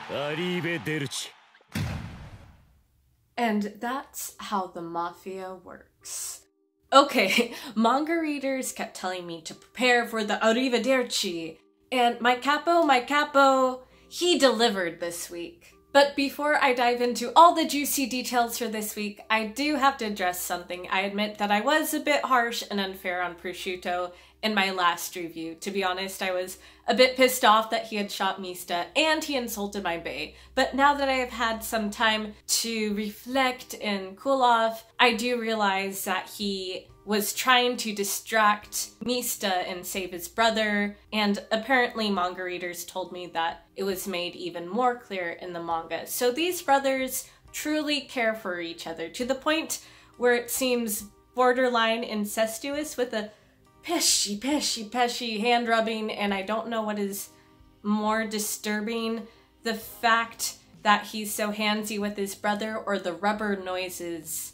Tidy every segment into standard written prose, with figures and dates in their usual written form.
Arrivederci. And that's how the mafia works. Okay, manga readers kept telling me to prepare for the Arrivederci, and my capo, he delivered this week. But before I dive into all the juicy details for this week, I do have to address something. I admit that I was a bit harsh and unfair on Prosciutto in my last review. To be honest, I was a bit pissed off that he had shot Mista and he insulted my bae. But now that I have had some time to reflect and cool off, I do realize that he was trying to distract Mista and save his brother, and apparently manga readers told me that it was made even more clear in the manga. So these brothers truly care for each other, to the point where it seems borderline incestuous, with a Pesci hand rubbing, and I don't know what is more disturbing, the fact that he's so handsy with his brother or the rubber noises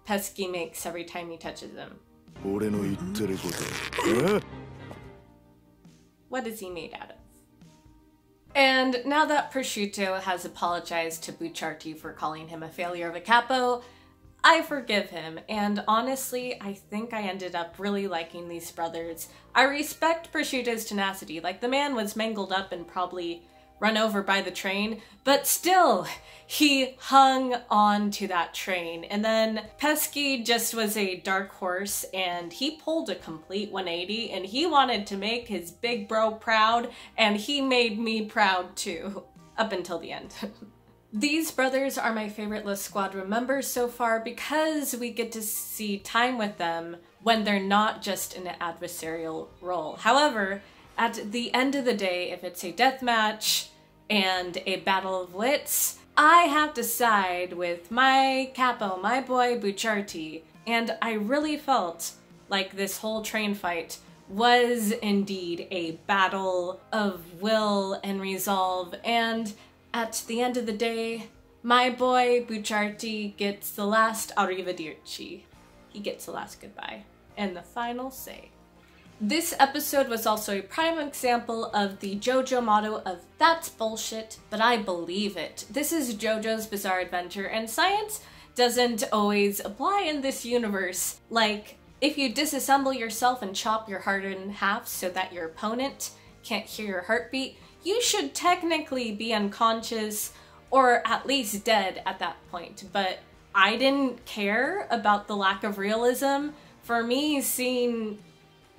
Pesci makes every time he touches him. What is he made out of? And now that Prosciutto has apologized to Bucciarti for calling him a failure of a capo, I forgive him, and honestly, I think I ended up really liking these brothers. I respect Prosciutto's tenacity. Like, the man was mangled up and probably run over by the train, but still, he hung on to that train. And then Pesci just was a dark horse, and he pulled a complete 180, and he wanted to make his big bro proud, and he made me proud too, up until the end. These brothers are my favorite La Squadra members so far because we get to see time with them when they're not just in an adversarial role. However, at the end of the day, if it's a deathmatch and a battle of wits, I have to side with my capo, my boy Bucciarti, and I really felt like this whole train fight was indeed a battle of will and resolve, and at the end of the day, my boy Bucciarti gets the last Arrivederci. He gets the last goodbye and the final say. This episode was also a prime example of the JoJo motto of "that's bullshit, but I believe it." This is JoJo's Bizarre Adventure, and science doesn't always apply in this universe. Like, if you disassemble yourself and chop your heart in half so that your opponent can't hear your heartbeat, you should technically be unconscious or at least dead at that point. But I didn't care about the lack of realism. For me, seeing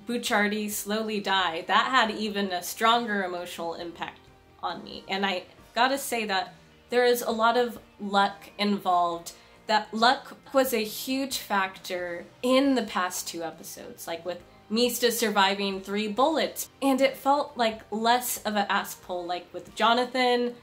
Bucciarti slowly die, that had even a stronger emotional impact on me. And I gotta say that there is a lot of luck involved. That luck was a huge factor in the past two episodes, like with Mista surviving 3 bullets, and it felt like less of an ass pull, like with Jonathan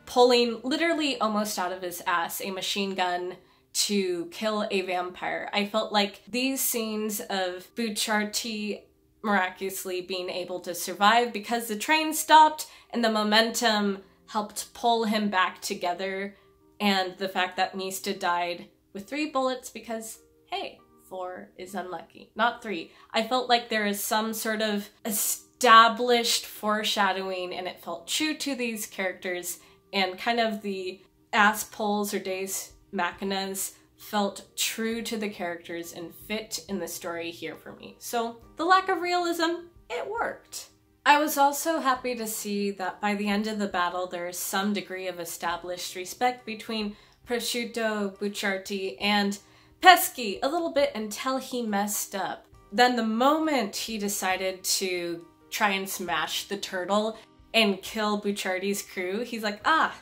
pulling literally almost out of his ass a machine gun to kill a vampire. I felt like these scenes of Bucciarti miraculously being able to survive because the train stopped and the momentum helped pull him back together, and the fact that Mista died with 3 bullets because, hey, 4 is unlucky, not 3. I felt like there is some sort of established foreshadowing, and it felt true to these characters, and kind of the ass pulls or deus machinas felt true to the characters and fit in the story here for me. So the lack of realism, it worked. I was also happy to see that by the end of the battle there is some degree of established respect between Prosciutto, Bucciarti, and Pesci, a little bit until he messed up. Then the moment he decided to try and smash the turtle and kill Bucciarti's crew, he's like, ah,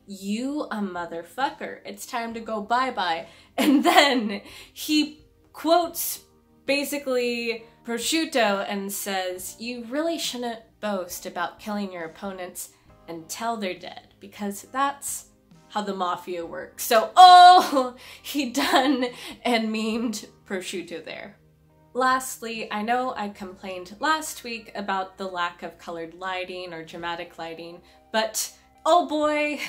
you a motherfucker. It's time to go bye-bye. And then he quotes basically Prosciutto and says, you really shouldn't boast about killing your opponents until they're dead, because that's how the mafia works. So, oh, he done and memed Prosciutto there. Lastly, I know I complained last week about the lack of colored lighting or dramatic lighting, but oh boy,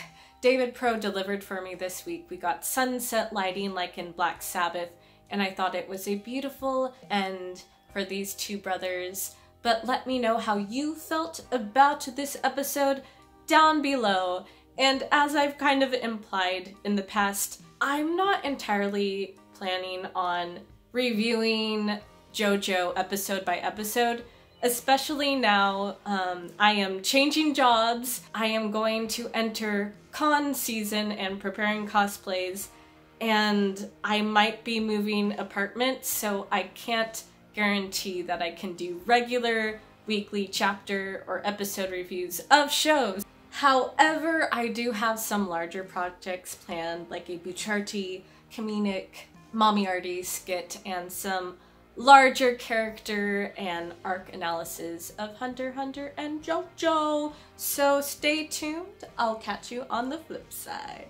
David Pro delivered for me this week. We got sunset lighting like in Black Sabbath, and I thought it was a beautiful end for these two brothers. But let me know how you felt about this episode down below. And as I've kind of implied in the past, I'm not entirely planning on reviewing JoJo episode by episode, especially now I am changing jobs. I am going to enter con season and preparing cosplays, and I might be moving apartments, so I can't guarantee that I can do regular weekly chapter or episode reviews of shows. However, I do have some larger projects planned, like a Bucciarti comedic mommy arty skit and some larger character and arc analysis of Hunter x Hunter and JoJo. So stay tuned. I'll catch you on the flip side.